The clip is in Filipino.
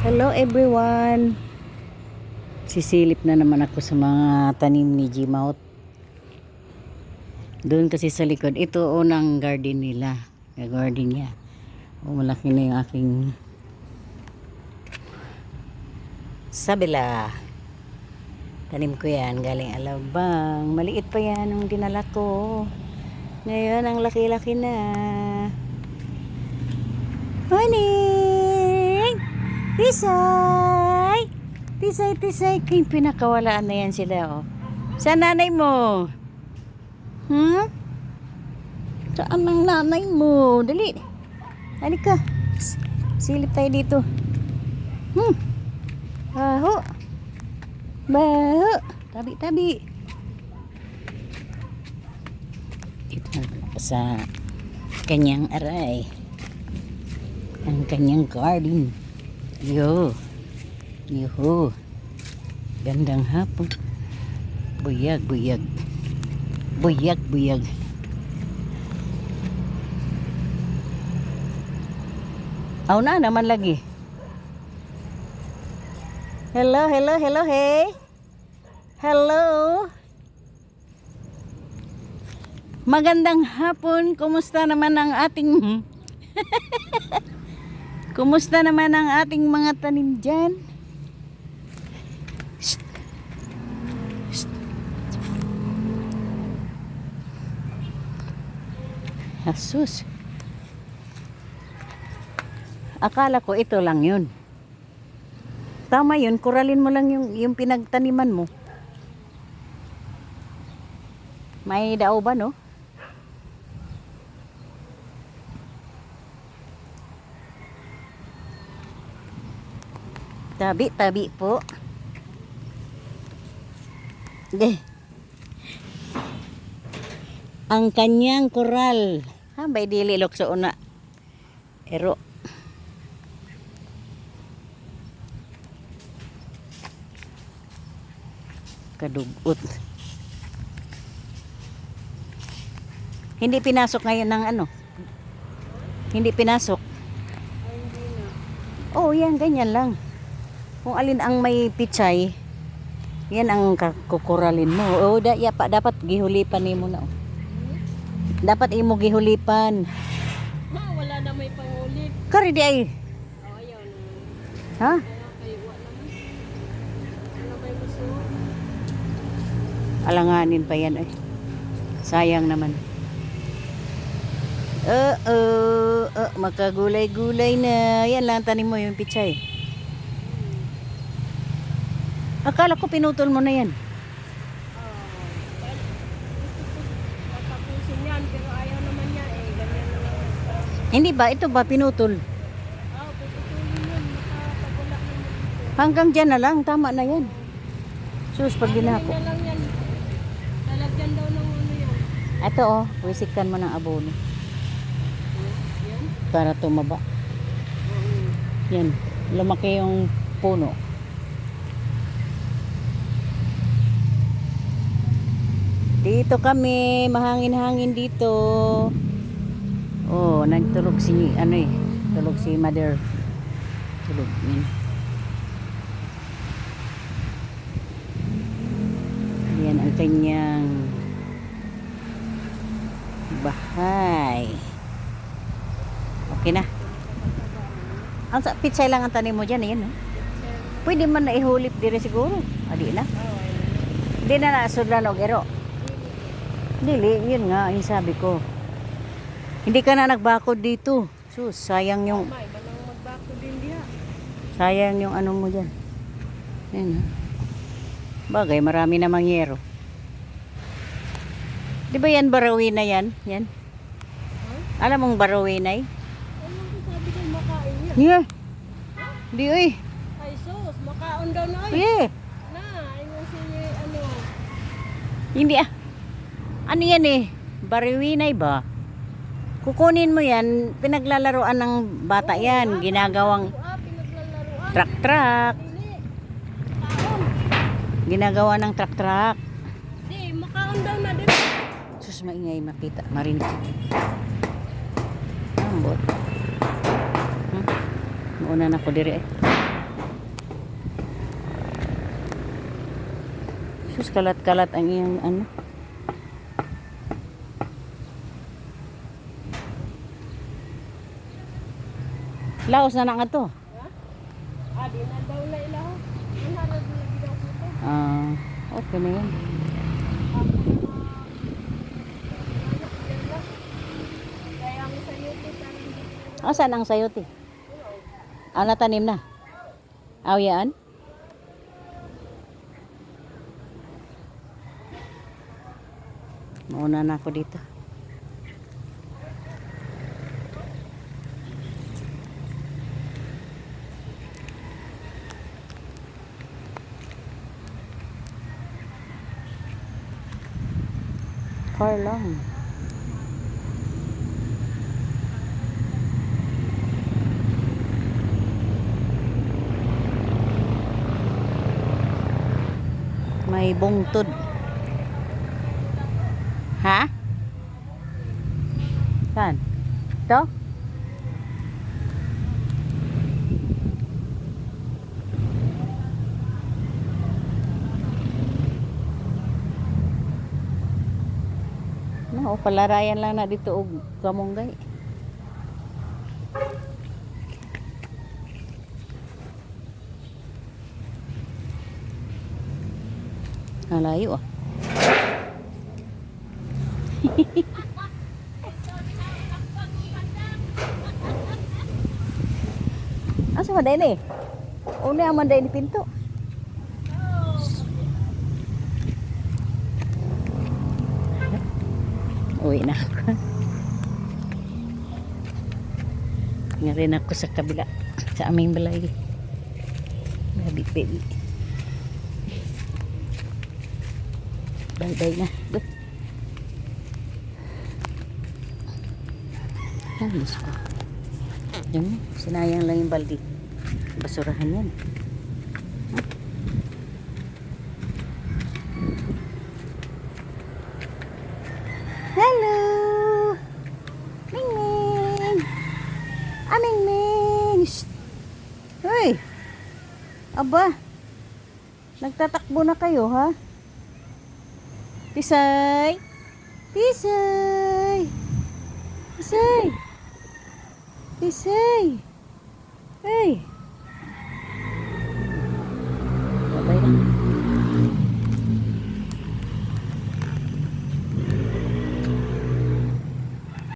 Hello everyone. Sisilip na naman ako sa mga tanim ni Gmouth. Doon kasi sa likod, ito unang garden nila. Garden niya. Malaki na yung aking sabila. Tanim ko yan, galing Alabang. Maliit pa yan nung dinala ko. Ngayon, ang laki-laki na. Morning! Tisay! Tisay, tisay. Kaya pinakawalaan na yan sila, oh. Saan nanay mo? Saan ang nanay mo? Dali. Halika. Silip tayo dito. Baho. Baho. Tabi-tabi. Dito na sa kanyang aray. Ang kanyang garden. Yo. Yuhu. Gandang hapon. Buyag, buyag. Buyag, buyag. Aw na naman lagi. Hello, hello, hello, hey. Hello. Magandang hapon. Kumusta naman ang ating Kumusta naman ang ating mga tanim dyan? Shh. Shh. Asus. Akala ko ito lang yun. Tama yun, kuralin mo lang yung pinagtaniman mo. May dao ba, no? Tabi-tabi po. Okay. Ang kanyang koral. Hambay dili lokso una. Ero. Kadugot. Hindi pinasok ngayon ng ano? Hindi pinasok. Oh, yan, ganyan lang. Kung alin ang may pichay, yan ang kukuralin mo. O, dapat gihulipan mo na. Oh. Dapat imo gihulipan. Ma, wala na may pangulip. Kari di ay. Oh, ayaw na. Ha? Kaya wala naman. Wala may gusto. Alanganin pa yan. Ay. Sayang naman. Makagulay-gulay na. Yan lang tanim mo yung pichay. Akala ko pinutol mo na yan. Tatapusin yan, pero ayaw naman niya eh. Ganyan na lang. Hindi ba? Ito ba pinutol? Puputulin yan. Makapagula naman dito. Hanggang dyan na lang. Tama na yan. Sus, pag ginako. Ano na lang yan. Lalagyan daw ng ano yan. Ito oh, wisikan mo ng abono. Yan? Para tumaba. Yan. Lumaki yung puno. Dito kami, mahangin-hangin dito. Oh, nagtulog si tulog si mother. Tulog yun. Yan ang kanyang bahay. Okay na. Ang pitsay lang ang tanim mo dyan, yan. Pwede man na ihulip dire siguro. Adi na. Hindi na nasudlan og ero. Dili, yun nga, yung sabi ko. Hindi ka na nagbakod dito. Sus, sayang yung... May, balang magbako din diya. Sayang yung ano mo dyan. Yan ha. Bagay, marami na mangyero. Di ba yan barawina yan? Yan. Alam mong barawinay? Ano ko sabi ko makain yan? Yeah. Di oy. Ay sus, makaon daw na ay. Yeah. Na, ayun si ano. Hindi ah. Ano yan eh? Barawinay ba? Kukunin mo yan, pinaglalaroan ng bata yan. Ginagawang Pinaglalaroan. truck-truck. Dili. Makaon. Ginagawa ng truck-truck. Di, makaon daw na din. Sus, maingay, makita, marinig. Ambot. Mauna na ko dire eh. Sus, kalat-kalat ang iyong ano. Laos na nga to. Ha? Di na daw na ilaw. Ang harap na daw ko. Ah, okay na yan. Kaya ang sayote parang Saan ang sayote? Natanim na? Yan? Mauna na ako dito. Car lang. May bungtod. Ha? Saan? Ito? No, palarayan lang na dito og kamunggay. Layo ah. Asa man ni? Una man ni pinto. Uwi na ako. Nga rin ako sa kabila. Sa aming balay. Baby. Bye-bye na. Go. Diyos ko. Yan, sinayang lang yung baldi. Basurahan yan. Hello! Ming-ming! Ming-ming! Shh! Hoy! Aba! Nagtatakbo na kayo, ha? Tisay! Tisay! Tisay! Tisay! Hey!